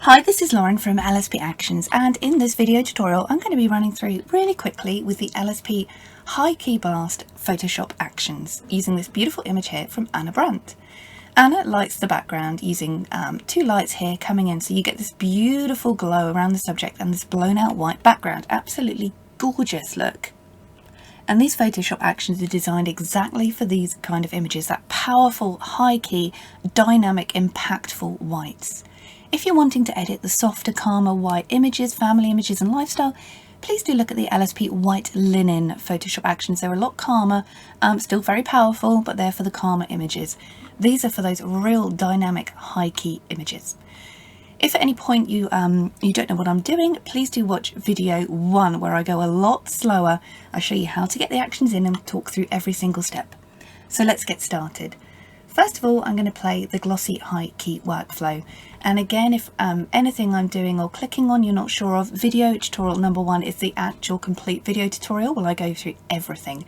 Hi, this is Lauren from LSP Actions, and in this video tutorial I'm going to be running through really quickly with the LSP High Key Blast Photoshop Actions using this beautiful image here from Anna Brandt. Anna lights the background using two lights here coming in, so you get this beautiful glow around the subject and this blown out white background. Absolutely gorgeous look. And these Photoshop actions are designed exactly for these kind of images, that powerful, high key, dynamic, impactful whites. If you're wanting to edit the softer, calmer white images, family images and lifestyle, please do look at the LSP White Linen Photoshop actions. They're a lot calmer, still very powerful, but they're for the calmer images. These are for those real dynamic, high key images. If at any point you don't know what I'm doing, please do watch video 1 where I go a lot slower. I show you how to get the actions in and talk through every single step. So let's get started. First of all, I'm going to play the glossy high key workflow. And again, if anything I'm doing or clicking on you're not sure of, video tutorial number 1 is the actual complete video tutorial where I go through everything.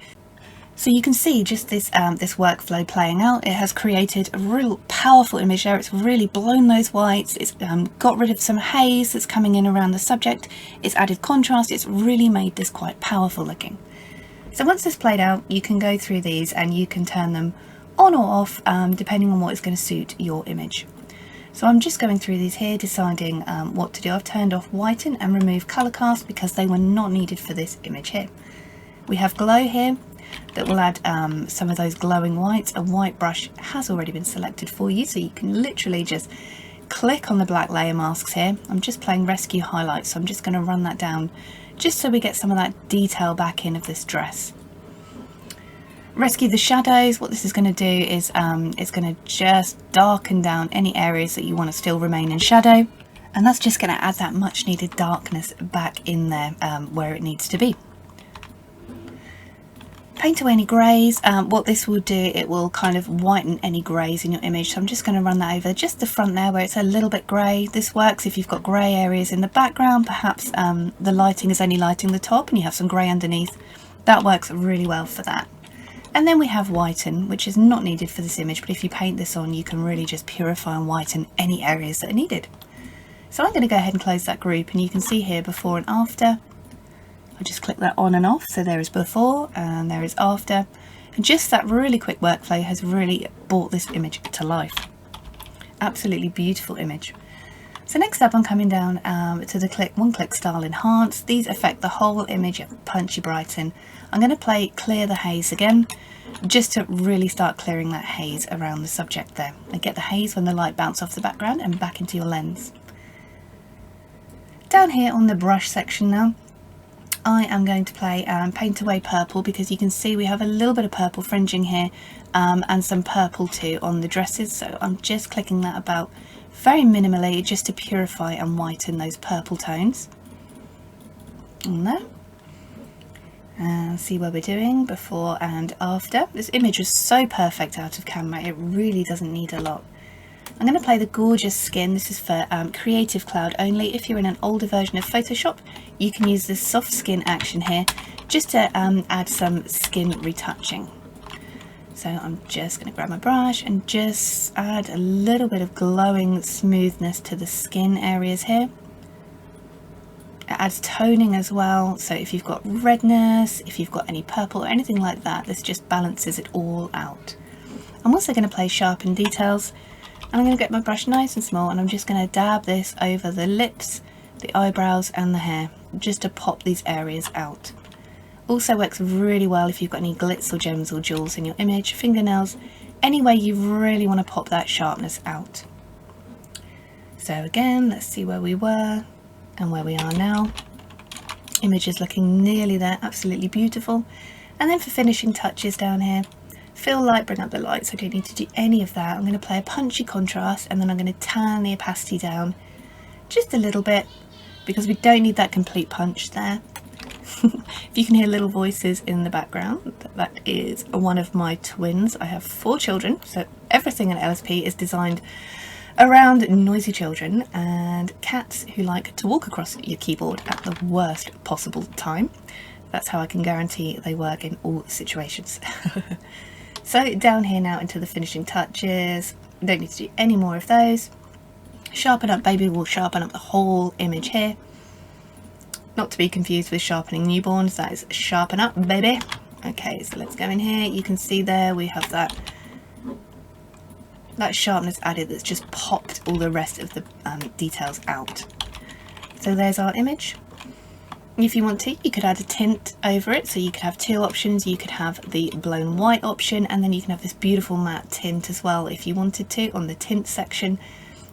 So you can see just this this workflow playing out. It has created a real powerful image there. It's really blown those whites. It's got rid of some haze that's coming in around the subject. It's added contrast. It's really made this quite powerful looking. So once this played out, you can go through these and you can turn them on or off depending on what is going to suit your image. So I'm just going through these here, deciding what to do. I've turned off whiten and remove color cast because they were not needed for this image here. We have glow here that will add some of those glowing whites. A white brush has already been selected for you, so you can literally just click on the black layer masks here. I'm just playing rescue highlights, so I'm just going to run that down just so we get some of that detail back in of this dress. Rescue the shadows. What this is going to do is it's going to just darken down any areas that you want to still remain in shadow, and that's just going to add that much needed darkness back in there where it needs to be. Paint away any greys. What this will do, it will kind of whiten any greys in your image. So I'm just going to run that over just the front there where it's a little bit grey. This works if you've got grey areas in the background, perhaps the lighting is only lighting the top and you have some grey underneath. That works really well for that. And then we have whiten, which is not needed for this image, but if you paint this on, you can really just purify and whiten any areas that are needed. So I'm going to go ahead and close that group, and you can see here before and after. I'll just click that on and off, so there is before and there is after, and just that really quick workflow has really brought this image to life. Absolutely beautiful image. So next up I'm coming down to the one click style enhance. These affect the whole image, punchy brighten. I'm going to play clear the haze again, just to really start clearing that haze around the subject there, and get the haze when the light bounces off the background and back into your lens. Down here on the brush section now, I am going to play paint away purple, because you can see we have a little bit of purple fringing here and some purple too on the dresses, so I'm just clicking that about very minimally just to purify and whiten those purple tones. And there. And see where we're doing before and after. This image was so perfect out of camera, it really doesn't need a lot. I'm going to play the gorgeous skin. This is for Creative Cloud only. If you're in an older version of Photoshop, you can use this soft skin action here just to add some skin retouching. So I'm just going to grab my brush and just add a little bit of glowing smoothness to the skin areas here. It adds toning as well, so if you've got redness, if you've got any purple or anything like that, this just balances it all out. I'm also going to play sharpen details. I'm going to get my brush nice and small, and I'm just going to dab this over the lips, the eyebrows and the hair, just to pop these areas out. Also works really well if you've got any glitz or gems or jewels in your image, fingernails, any way you really want to pop that sharpness out. So again, let's see where we were and where we are now. Image is looking nearly there, absolutely beautiful. And then for finishing touches down here, fill light, bring up the light, so I don't need to do any of that. I'm going to play a punchy contrast, and then I'm going to turn the opacity down just a little bit because we don't need that complete punch there. If you can hear little voices in the background, that is one of my twins. I have 4 children, so everything in LSP is designed around noisy children and cats who like to walk across your keyboard at the worst possible time. That's how I can guarantee they work in all situations. So down here now into the finishing touches. Don't need to do any more of those. Sharpen Up Baby will sharpen up the whole image here. Not to be confused with Sharpening Newborns, that is Sharpen Up Baby. Okay, so let's go in here. You can see there we have that sharpness added that's just popped all the rest of the details out. So there's our image. If you want to, you could add a tint over it, so you could have two options. You could have the blown white option, and then you can have this beautiful matte tint as well if you wanted to on the tint section.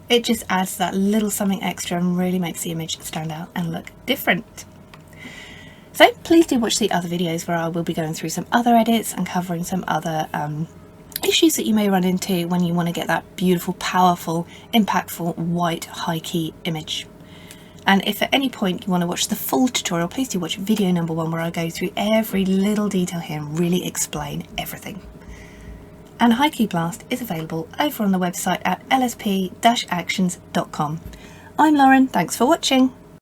It just adds that little something extra and really makes the image stand out and look different. So please do watch the other videos where I will be going through some other edits and covering some other issues that you may run into when you want to get that beautiful, powerful, impactful white high key image. And if at any point you want to watch the full tutorial, please do watch video number 1 where I go through every little detail here and really explain everything. And High Key Blast is available over on the website at lsp-actions.com. I'm Lauren, thanks for watching.